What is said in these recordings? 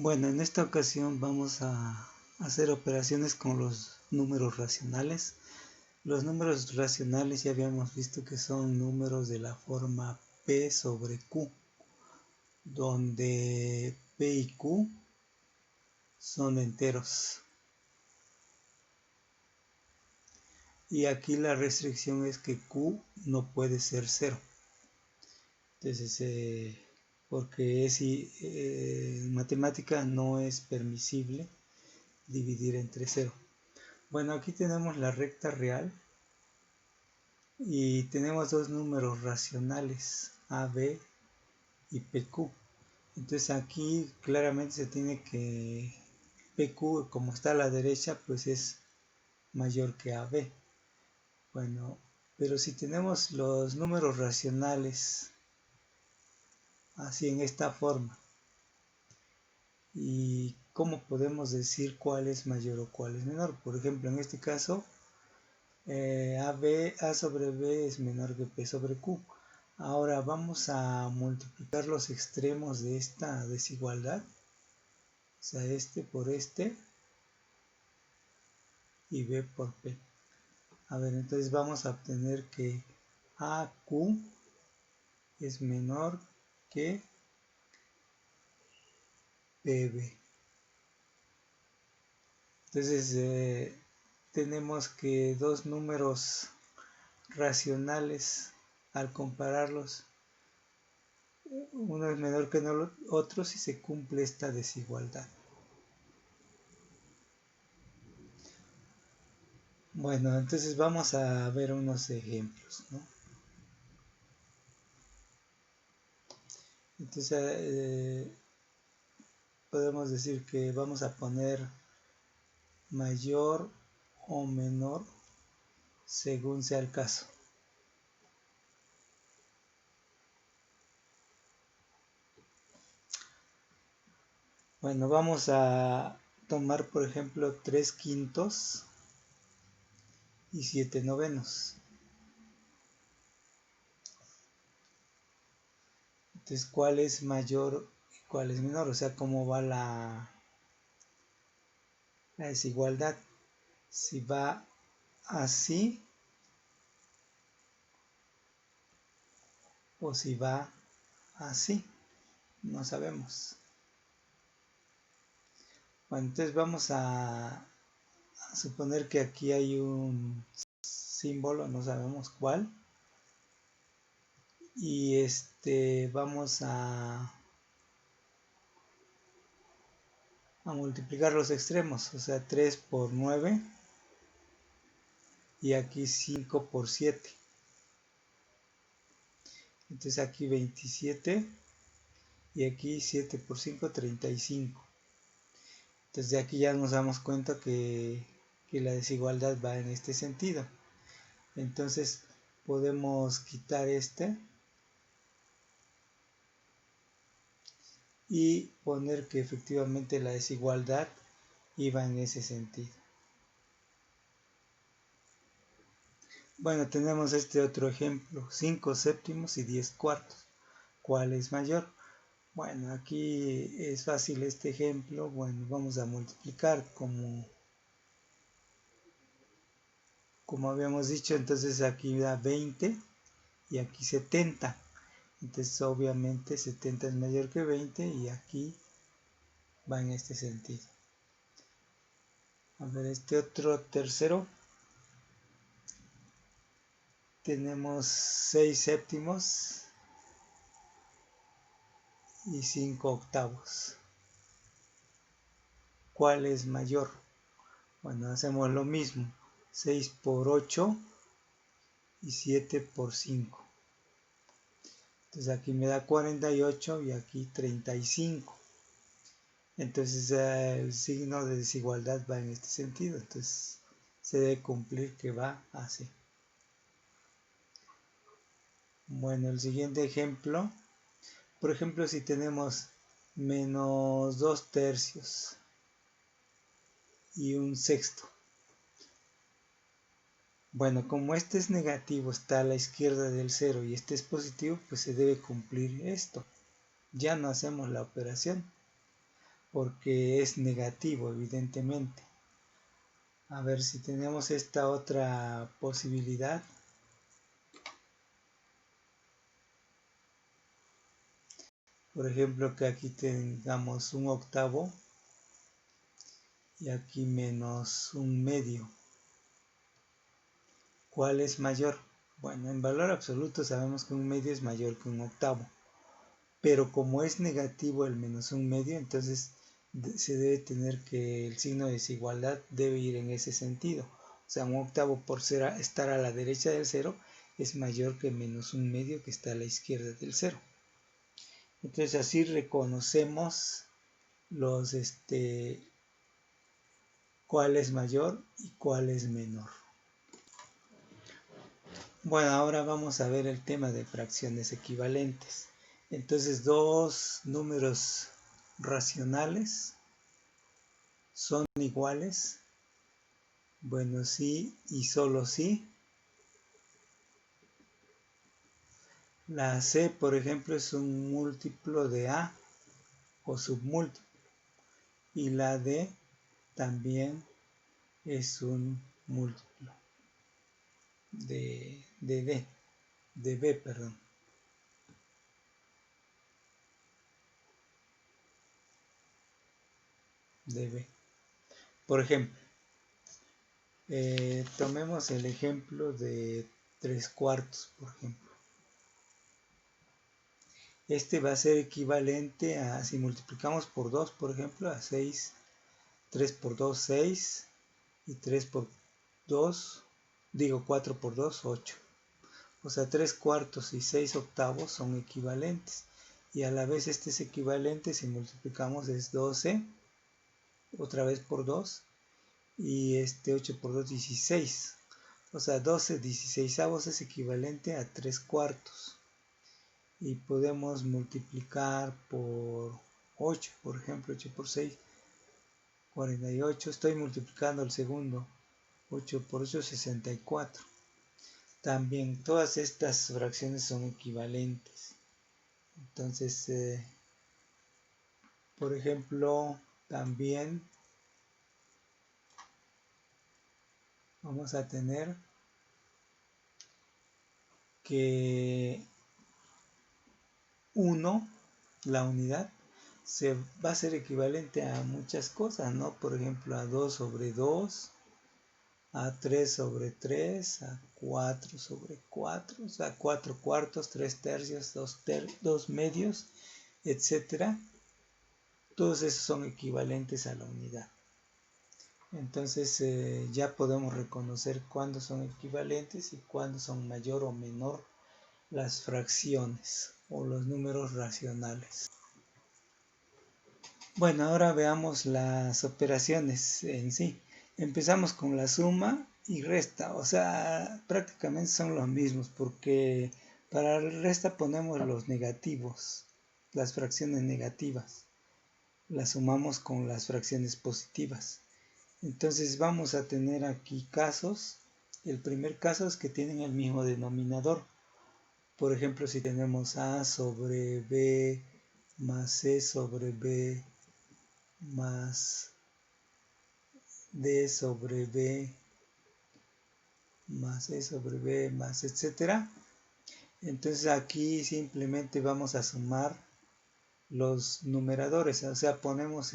Bueno, en esta ocasión vamos a hacer operaciones con los números racionales. Los números racionales ya habíamos visto que son números de la forma P sobre Q, donde P y Q son enteros. Y aquí la restricción es que Q no puede ser 0. Entonces, porque en matemática no es permisible dividir entre 0. Bueno, aquí tenemos la recta real y tenemos dos números racionales, AB y PQ. Entonces aquí claramente se tiene que PQ, como está a la derecha, pues es mayor que AB. Bueno, pero si tenemos los números racionales así en esta forma, ¿y cómo podemos decir cuál es mayor o cuál es menor? Por ejemplo, en este caso, A sobre B es menor que P sobre Q. Ahora vamos a multiplicar los extremos de esta desigualdad, o sea, este por este y B por P. A ver, entonces vamos a obtener que AQ es menor que PB. Entonces tenemos que dos números racionales, al compararlos, uno es menor que el otro si se cumple esta desigualdad. Bueno, entonces vamos a ver unos ejemplos, ¿no? Entonces podemos decir que vamos a poner mayor o menor según sea el caso. Bueno, vamos a tomar por ejemplo 3/5 y 7/9. Entonces, ¿cuál es mayor y cuál es menor? O sea, ¿cómo va la desigualdad? Si va así o si va así, no sabemos. Bueno, entonces vamos a suponer que aquí hay un símbolo, no sabemos cuál, y vamos a multiplicar los extremos, o sea 3 por 9 y aquí 5 por 7. Entonces aquí 27 y aquí 7 por 5, 35. Entonces de aquí ya nos damos cuenta que la desigualdad va en este sentido. Entonces podemos quitar y poner que efectivamente la desigualdad iba en ese sentido. Bueno, tenemos este otro ejemplo, 5/7 y 10/4. ¿Cuál es mayor? Bueno, aquí es fácil este ejemplo. Bueno, vamos a multiplicar como habíamos dicho. Entonces aquí da 20 y aquí 70. Entonces obviamente 70 es mayor que 20 y aquí va en este sentido. A ver, este otro tercero. Tenemos 6/7 y 5/8. ¿Cuál es mayor? Bueno, hacemos lo mismo. 6 por 8 y 7 por 5. Entonces aquí me da 48 y aquí 35. Entonces el signo de desigualdad va en este sentido. Entonces se debe cumplir que va así. Bueno, el siguiente ejemplo. Por ejemplo, si tenemos menos 2/3 y 1/6. Bueno, como este es negativo, está a la izquierda del 0 y este es positivo, pues se debe cumplir esto. Ya no hacemos la operación. porque es negativo, evidentemente. A ver si tenemos esta otra posibilidad. Por ejemplo, que aquí tengamos un octavo y aquí menos un medio. ¿Cuál es mayor? Bueno, en valor absoluto sabemos que un medio es mayor que un octavo. Pero como es negativo el menos un medio, entonces se debe tener que el signo de desigualdad debe ir en ese sentido. O sea, un octavo por estar a la derecha del cero es mayor que menos un medio que está a la izquierda del cero. Entonces así reconocemos los cuál es mayor y cuál es menor. Bueno, ahora vamos a ver el tema de fracciones equivalentes. Entonces, dos números racionales son iguales. Bueno, sí y solo sí. La C, por ejemplo, es un múltiplo de A o submúltiplo. Y la D también es un múltiplo de B, perdón. De B. Por ejemplo, tomemos el ejemplo de 3/4, por ejemplo. Este va a ser equivalente a, si multiplicamos por 2, por ejemplo, a 6. 3 por 2, 6. Y 3 por 2, digo 4 por 2, 8. O sea, 3/4 y 6 octavos son equivalentes. Y a la vez este es equivalente, si multiplicamos es 12, otra vez por 2. Y 8 por 2, 16. O sea, 12/16 es equivalente a 3/4. Y podemos multiplicar por 8, por ejemplo, 8 por 6, 48. Estoy multiplicando el segundo. 8 por 8, 64. También todas estas fracciones son equivalentes. Entonces, por ejemplo, también vamos a tener que 1, la unidad, se va a ser equivalente a muchas cosas, ¿no? Por ejemplo, a 2 sobre 2, a 3 sobre 3, a 4 sobre 4, o sea, 4/4, 3/3, 2 medios, etcétera. Todos esos son equivalentes a la unidad. Entonces ya podemos reconocer cuándo son equivalentes y cuándo son mayor o menor las fracciones o los números racionales. Bueno, ahora veamos las operaciones en sí. Empezamos con la suma y resta, o sea, prácticamente son los mismos porque para la resta ponemos los negativos, las fracciones negativas. Las sumamos con las fracciones positivas. Entonces vamos a tener aquí casos. El primer caso es que tienen el mismo denominador. Por ejemplo, si tenemos A sobre B más C sobre B más D sobre B más E sobre B más etcétera. Entonces aquí simplemente vamos a sumar los numeradores. O sea, ponemos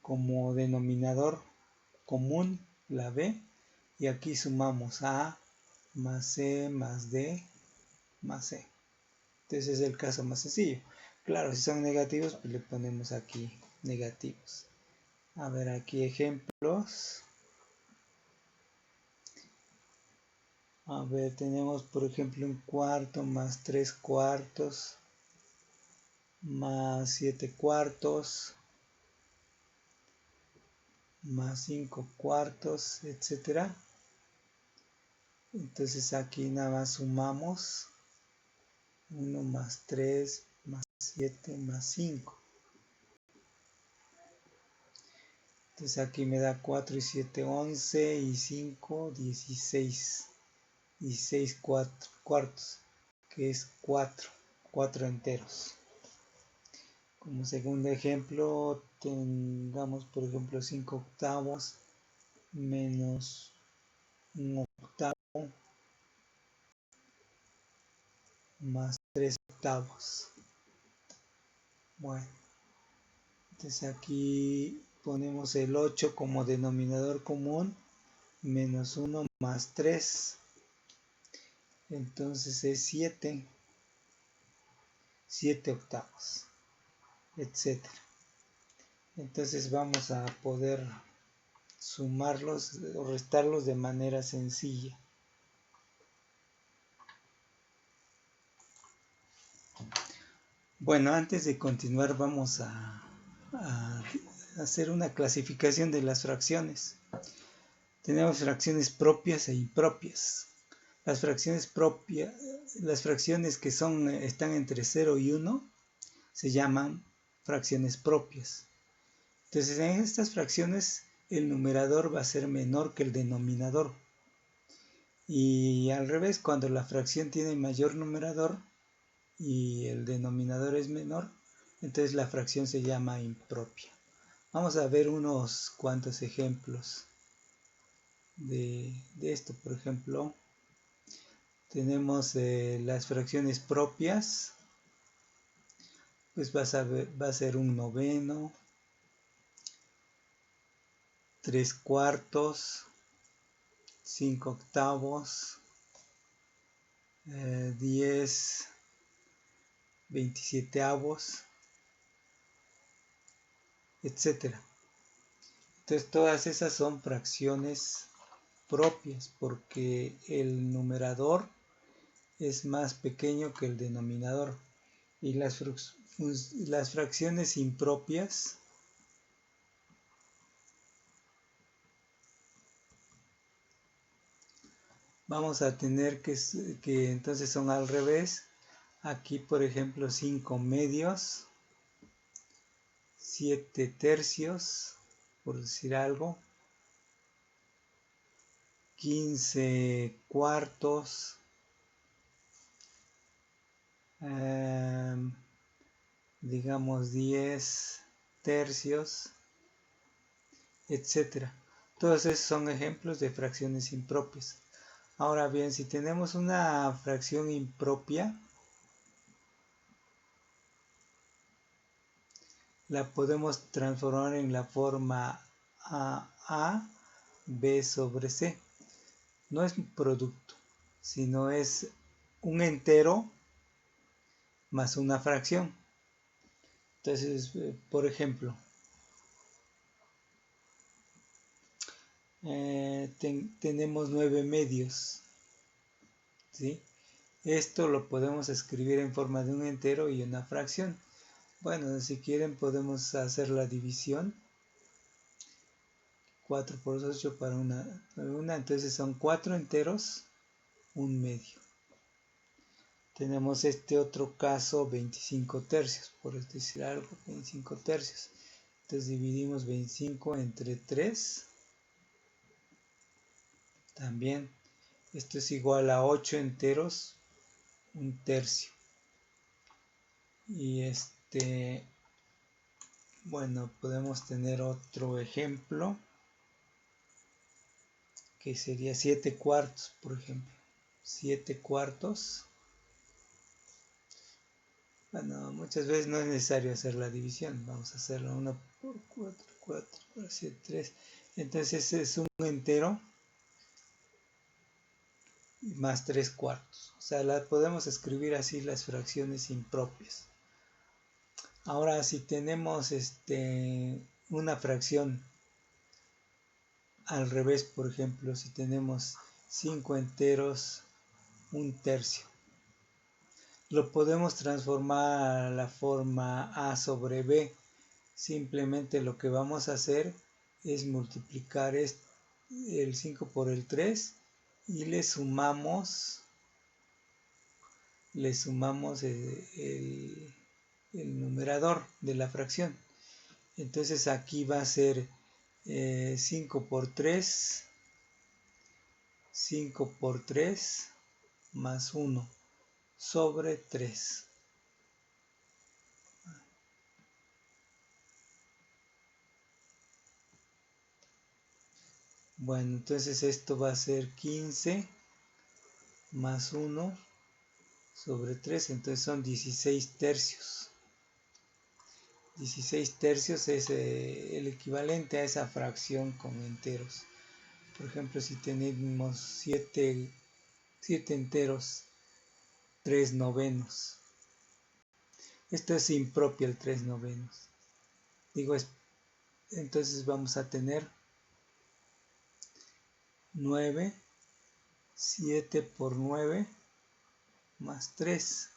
como denominador común la B y aquí sumamos A más C más D más C. Entonces es el caso más sencillo. Claro, si son negativos, pues le ponemos aquí negativos. A ver, aquí ejemplos. A ver, tenemos por ejemplo un cuarto más 3/4 más 7/4 más 5/4, etcétera. Entonces aquí nada más sumamos 1 más 3 más 7 más 5. Entonces aquí me da 4 y 7, 11 y 5, 16. 16 cuartos, que es 4 enteros. Como segundo ejemplo, tengamos por ejemplo 5 octavos menos un octavo más 3 octavos. Bueno, entonces aquí ponemos el 8 como denominador común, menos 1 más 3. Entonces es 7 octavos, etcétera. Entonces vamos a poder sumarlos o restarlos de manera sencilla. Bueno, antes de continuar vamos a hacer una clasificación de las fracciones. Tenemos fracciones propias e impropias. Las fracciones propias, las fracciones que están entre 0 y 1 se llaman fracciones propias. Entonces en estas fracciones el numerador va a ser menor que el denominador. Y al revés, cuando la fracción tiene mayor numerador y el denominador es menor, entonces la fracción se llama impropia. Vamos a ver unos cuantos ejemplos de esto. Por ejemplo, tenemos las fracciones propias, pues va a ser un noveno, 3 cuartos, 5 octavos, 10 27avos, etcétera. Entonces todas esas son fracciones propias porque el numerador es más pequeño que el denominador. Y las fracciones impropias vamos a tener que entonces son al revés. Aquí por ejemplo 5 medios, 7 tercios, por decir algo, 15 cuartos, digamos 10 tercios, etcétera. Todos esos son ejemplos de fracciones impropias. Ahora bien, si tenemos una fracción impropia, la podemos transformar en la forma a b sobre c. No es un producto, sino es un entero más una fracción. Entonces, por ejemplo, tenemos 9 medios, ¿sí? Esto lo podemos escribir en forma de un entero y una fracción. Bueno, si quieren podemos hacer la división. 4 por 8 para una, entonces son 4 enteros, un medio. Tenemos este otro caso, 25 tercios, por decir algo, 25 tercios. Entonces dividimos 25 entre 3. También esto es igual a 8 enteros, un tercio. Y bueno, podemos tener otro ejemplo que sería 7 cuartos, por ejemplo. 7 cuartos. Bueno, muchas veces no es necesario hacer la división. Vamos a hacerlo 1 por 4, 4 por 7, 3. Entonces es un entero más 3 cuartos. O sea, podemos escribir así las fracciones impropias. Ahora, si tenemos una fracción al revés, por ejemplo, si tenemos 5 enteros, un tercio, lo podemos transformar a la forma a sobre b. Simplemente lo que vamos a hacer es multiplicar el 5 por el 3 y le sumamos el numerador de la fracción. Entonces aquí va a ser 5 por 3, 5 por 3 más 1 sobre 3. Bueno, entonces esto va a ser 15 más 1 sobre 3, entonces son 16 tercios. 16 tercios es el equivalente a esa fracción con enteros. Por ejemplo, si tenemos 7 enteros, 3 novenos. Esto es impropio el 3 novenos. Entonces vamos a tener 9, 7 por 9 más 3.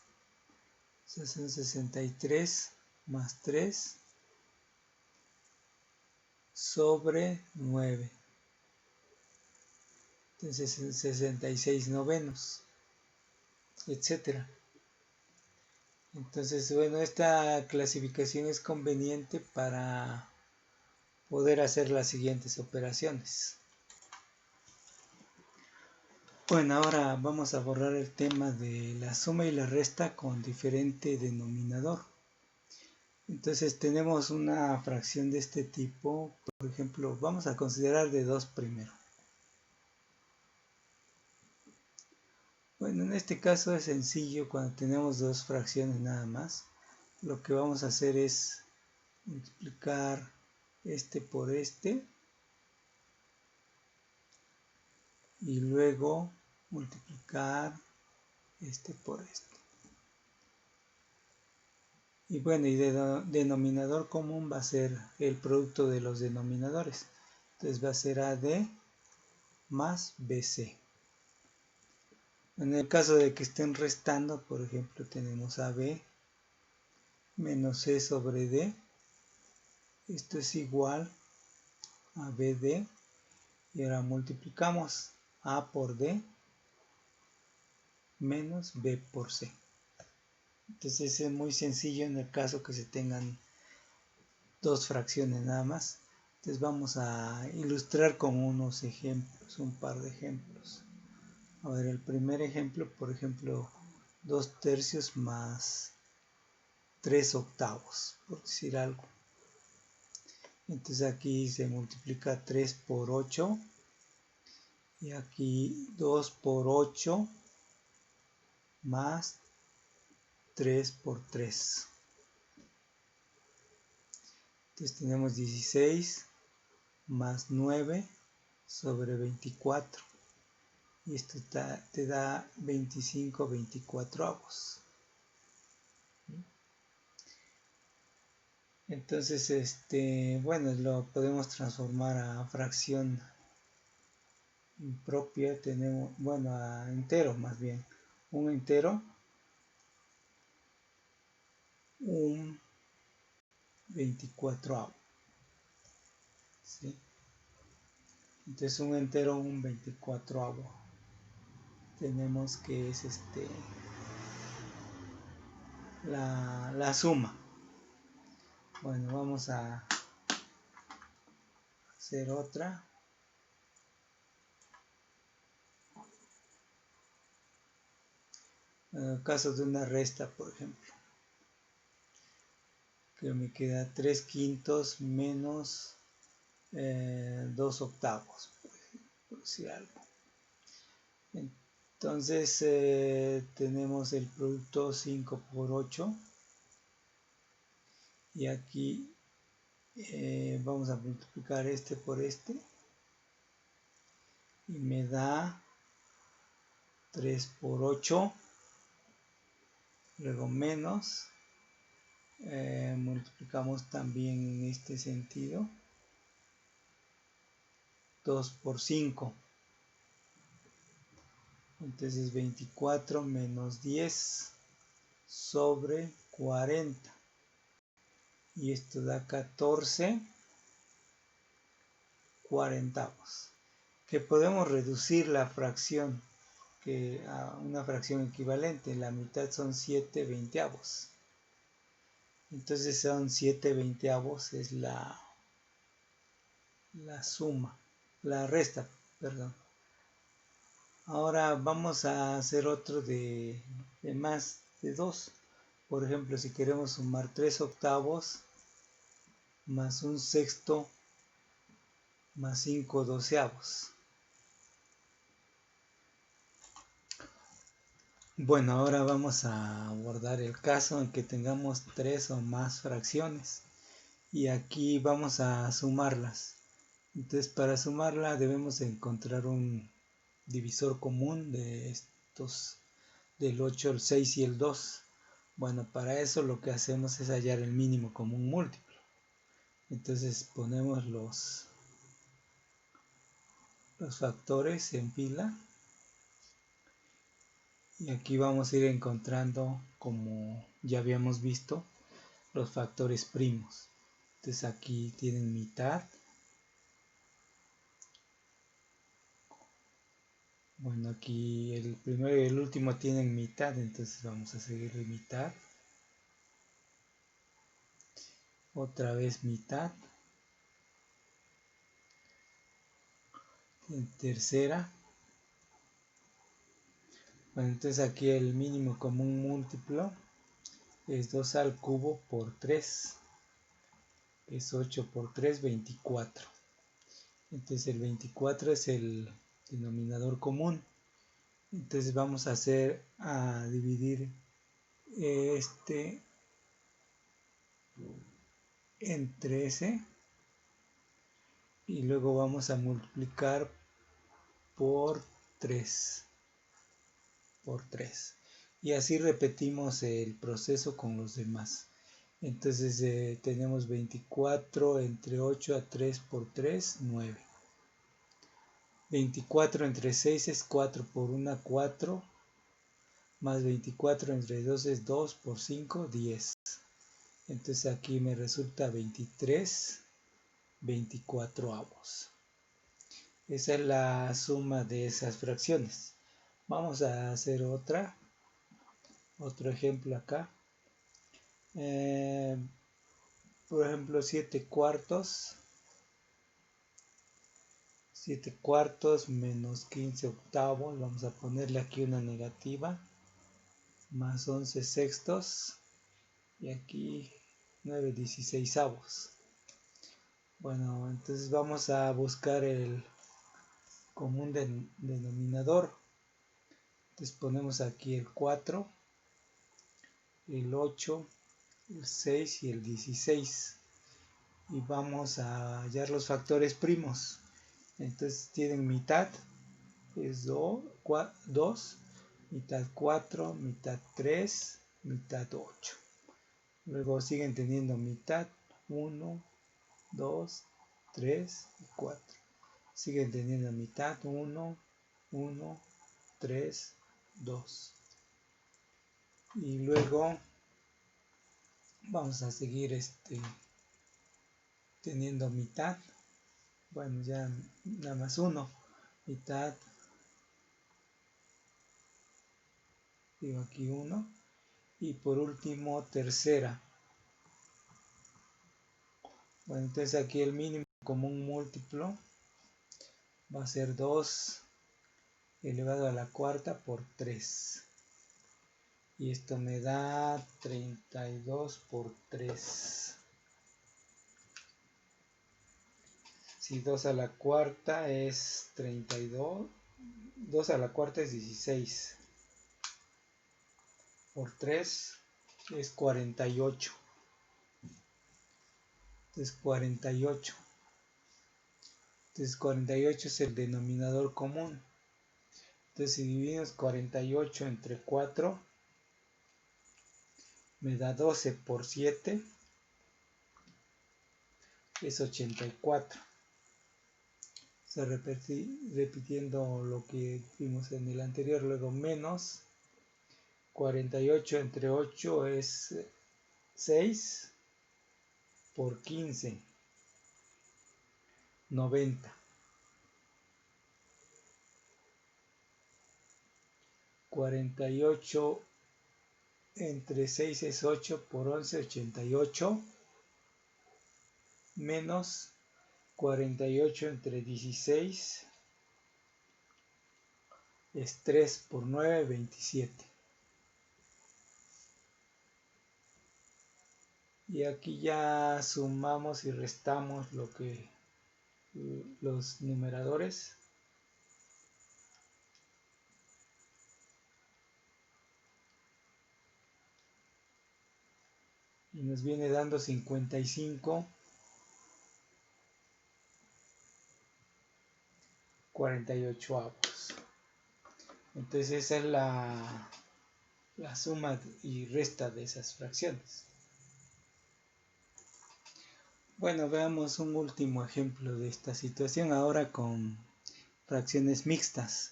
O sea, son 63 más 3 sobre 9. Entonces 66 novenos, etcétera. Entonces, bueno, esta clasificación es conveniente para poder hacer las siguientes operaciones. Bueno, ahora vamos a abordar el tema de la suma y la resta con diferente denominador. Entonces tenemos una fracción de este tipo, por ejemplo, vamos a considerar de 2 primero. Bueno, en este caso es sencillo cuando tenemos dos fracciones nada más. Lo que vamos a hacer es multiplicar este por este y luego multiplicar este por este. Y bueno, y de denominador común va a ser el producto de los denominadores. Entonces va a ser AD más BC. En el caso de que estén restando, por ejemplo, tenemos AB menos C sobre D. Esto es igual a BD. Y ahora multiplicamos A por D menos B por C. Entonces es muy sencillo en el caso que se tengan dos fracciones nada más. Entonces vamos a ilustrar con unos ejemplos, un par de ejemplos. A ver, el primer ejemplo, por ejemplo, 2 tercios más 3 octavos, por decir algo. Entonces aquí se multiplica 3 por 8 y aquí 2 por 8 más 3 por 3. Entonces tenemos 16 más 9 sobre 24. Y esto te da 25 24avos. Entonces, bueno, lo podemos transformar a fracción propia. Tenemos, bueno, a entero más bien. Un entero, un 24avo. ¿Sí? Entonces un entero, un 24avo. Tenemos que es la suma. Bueno, vamos a hacer otra. En el caso de una resta, por ejemplo, que me queda 3 quintos menos 2 octavos, por decir algo. Entonces tenemos el producto 5 por 8 y aquí vamos a multiplicar este por este y me da 3 por 8, luego menos, multiplicamos también en este sentido 2 por 5. Entonces 24 menos 10 sobre 40. Y esto da 14 cuarentavos. Que podemos reducir la fracción a una fracción equivalente. La mitad son 7 veinteavos. Entonces son 7 veinteavos es la suma, la resta, perdón. Ahora vamos a hacer otro de más de 2. Por ejemplo, si queremos sumar 3 octavos más un sexto más 5 doceavos. Bueno, ahora vamos a abordar el caso en que tengamos 3 o más fracciones. Y aquí vamos a sumarlas. Entonces, para sumarla debemos encontrar un divisor común de estos, del 8, el 6 y el 2. Bueno, para eso lo que hacemos es hallar el mínimo común múltiplo. Entonces ponemos los factores en fila. Y aquí vamos a ir encontrando, como ya habíamos visto, los factores primos. Entonces aquí tienen mitad. Bueno, aquí el primero y el último tienen mitad, entonces vamos a seguirle mitad. Otra vez mitad. En tercera. Bueno, entonces aquí el mínimo común múltiplo es 2 al cubo por 3. Es 8 por 3, 24. Entonces el 24 es el denominador común. Entonces vamos a dividir este en 13 y luego vamos a multiplicar por 3 y así repetimos el proceso con los demás. Entonces tenemos 24 entre 8 a 3 por 3, 9. 24 entre 6 es 4 por 1, 4. Más 24 entre 2 es 2 por 5, 10. Entonces aquí me resulta 23 24avos. Esa es la suma de esas fracciones. Vamos a hacer otro ejemplo acá. Por ejemplo, 7 cuartos. 7 cuartos menos 15 octavos. Vamos a ponerle aquí una negativa. Más 11 sextos. Y aquí 9 16avos. Bueno, entonces vamos a buscar el común denominador. Entonces ponemos aquí el 4, el 8, el 6 y el 16. Y vamos a hallar los factores primos. Entonces tienen mitad, es 2, mitad 4, mitad 3, mitad 8. Luego siguen teniendo mitad 1, 2, 3 y 4. Siguen teniendo mitad 1, 1, 3, 2. Y luego vamos a seguir teniendo mitad. Bueno, ya nada más 1. Mitad. Digo aquí 1. Y por último, tercera. Bueno, entonces aquí el mínimo común múltiplo va a ser 2 elevado a la cuarta por 3. Y esto me da 32 por 3. Si 2 a la cuarta es 32. 2 a la cuarta es 16. Por 3 es 48. Entonces 48. Entonces 48 es el denominador común. Entonces si dividimos 48 entre 4, me da 12 por 7, es 84. O sea, repitiendo lo que vimos en el anterior, luego menos 48 entre 8 es 6 por 15, 90. 48 entre 6 es 8 por 11, 88. Menos 48 entre 16 es 3 por 9, 27. Y aquí ya sumamos y restamos lo que los numeradores. Y nos viene dando 55/48. Entonces esa es la suma y resta de esas fracciones. Bueno, veamos un último ejemplo de esta situación ahora con fracciones mixtas.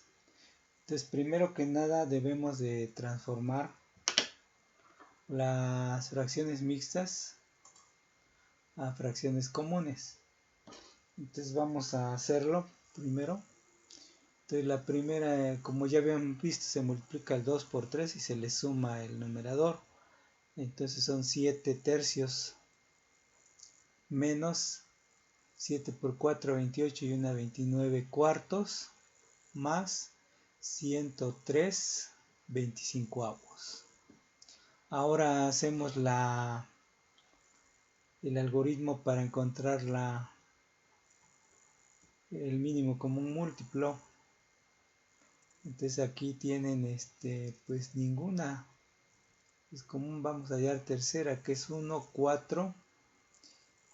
Entonces, primero que nada debemos de transformar las fracciones mixtas a fracciones comunes. Entonces vamos a hacerlo primero. Entonces la primera, como ya habíamos visto, se multiplica el 2 por 3 y se le suma el numerador. Entonces son 7 tercios menos 7 por 4, 28 y 1, 29 cuartos más 103 25avos. Ahora hacemos el algoritmo para encontrar el mínimo común múltiplo. Entonces aquí tienen pues ninguna es común. Vamos a hallar tercera, que es 1, 4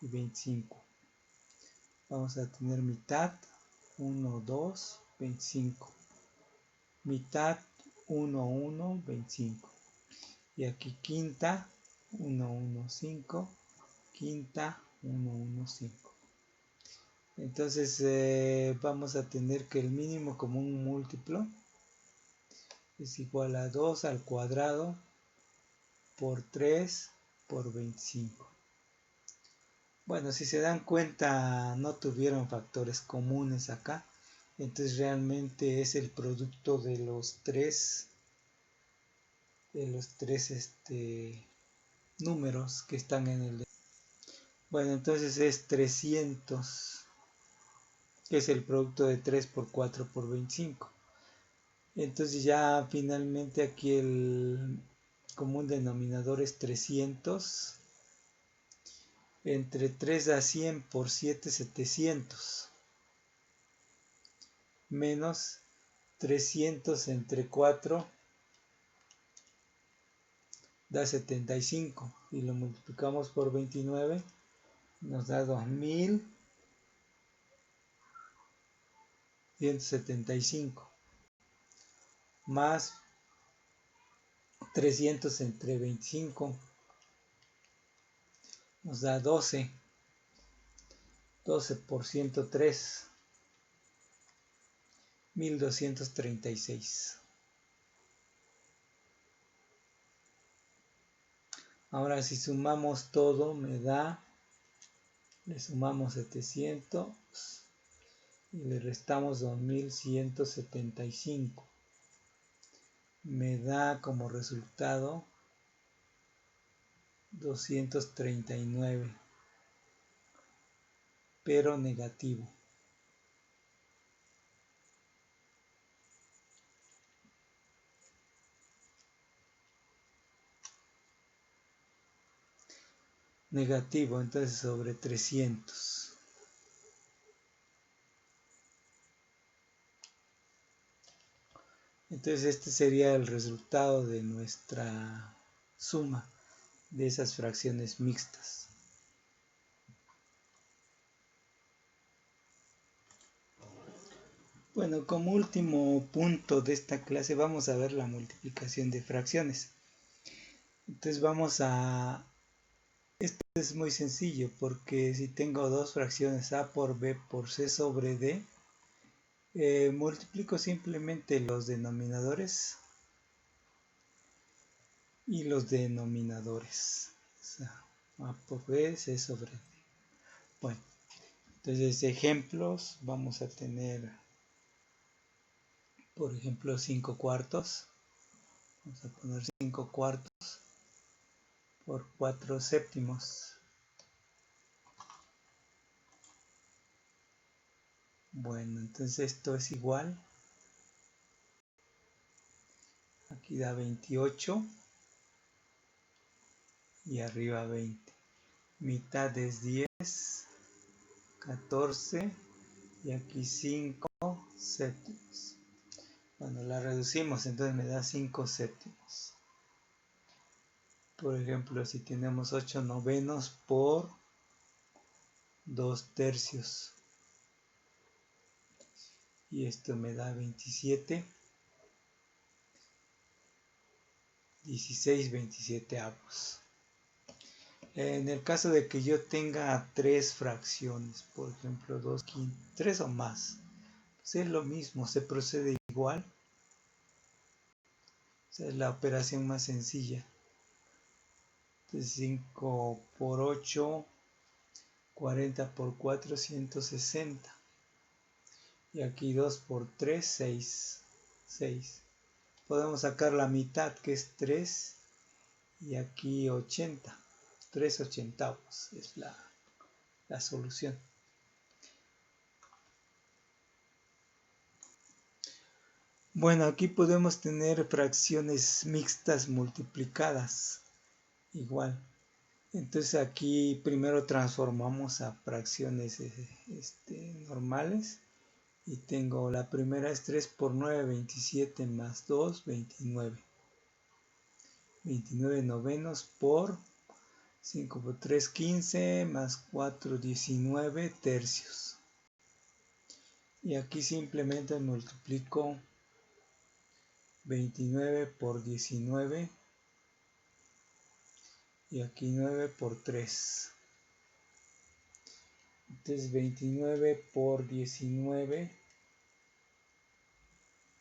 y 25. Vamos a tener mitad 1, 2, 25. Mitad 1, 1, 25. Y aquí quinta 1, 1, 5. Quinta 1, 1, 5. Entonces vamos a tener que el mínimo común múltiplo es igual a 2 al cuadrado por 3 por 25. Bueno, si se dan cuenta, no tuvieron factores comunes acá. Entonces realmente es el producto de los tres números que están en el... Bueno, entonces es 300, que es el producto de 3 por 4 por 25. Entonces ya finalmente aquí el común denominador es 300. Entre 3 da 100 por 7, 700. Menos 300 entre 4 da 75. Y lo multiplicamos por 29. Nos da 2175. Más 300 entre 25 nos da 12. 12 por 103. 1236. Ahora si sumamos todo me da, le sumamos 700 y le restamos 2175. Me da como resultado 239, pero negativo. Negativo, entonces sobre 300. Entonces este sería el resultado de nuestra suma de esas fracciones mixtas. Bueno, como último punto de esta clase vamos a ver la multiplicación de fracciones. Entonces esto es muy sencillo porque si tengo dos fracciones a por b por c sobre d, multiplico simplemente los denominadores y los denominadores. O sea, a por b, c sobre d. Bueno, entonces ejemplos, vamos a tener, por ejemplo, 5 cuartos. Vamos a poner 5 cuartos por 4 séptimos. Bueno, entonces esto es igual. Aquí da 28 y arriba 20. Mitad es 10, 14 y aquí 5 séptimos. Bueno, la reducimos, entonces me da 5 séptimos. Por ejemplo, si tenemos 8 novenos por 2 tercios. Y esto me da 27. 16 27avos. En el caso de que yo tenga 3 fracciones, por ejemplo 2 quintos, 3 o más, pues es lo mismo, se procede igual. O sea, es la operación más sencilla. Entonces 5 por 8, 40 por 4, 160. Y aquí 2 por 3, 6. 6. Podemos sacar la mitad, que es 3, y aquí 80. 3 ochentavos es la solución. Bueno, aquí podemos tener fracciones mixtas multiplicadas. Igual. Entonces aquí primero transformamos a fracciones normales. Y tengo la primera es 3 por 9, 27 más 2, 29. 29 novenos por 5 por 3, 15 más 4, 19 tercios. Y aquí simplemente multiplico 29 por 19 y aquí 9 por 3. Entonces 29 por 19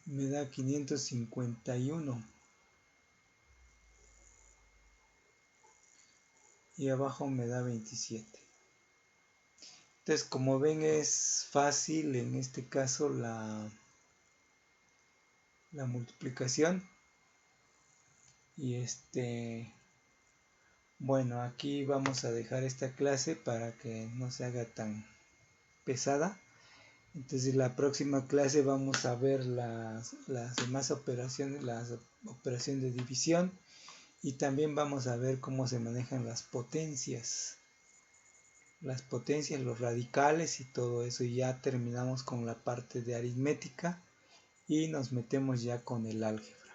me da 551. Y abajo me da 27. Entonces, como ven, es fácil en este caso la multiplicación. Y bueno, aquí vamos a dejar esta clase para que no se haga tan pesada. Entonces la próxima clase vamos a ver las demás operaciones, las operaciones de división, y también vamos a ver cómo se manejan las potencias, los radicales y todo eso. Y ya terminamos con la parte de aritmética y nos metemos ya con el álgebra.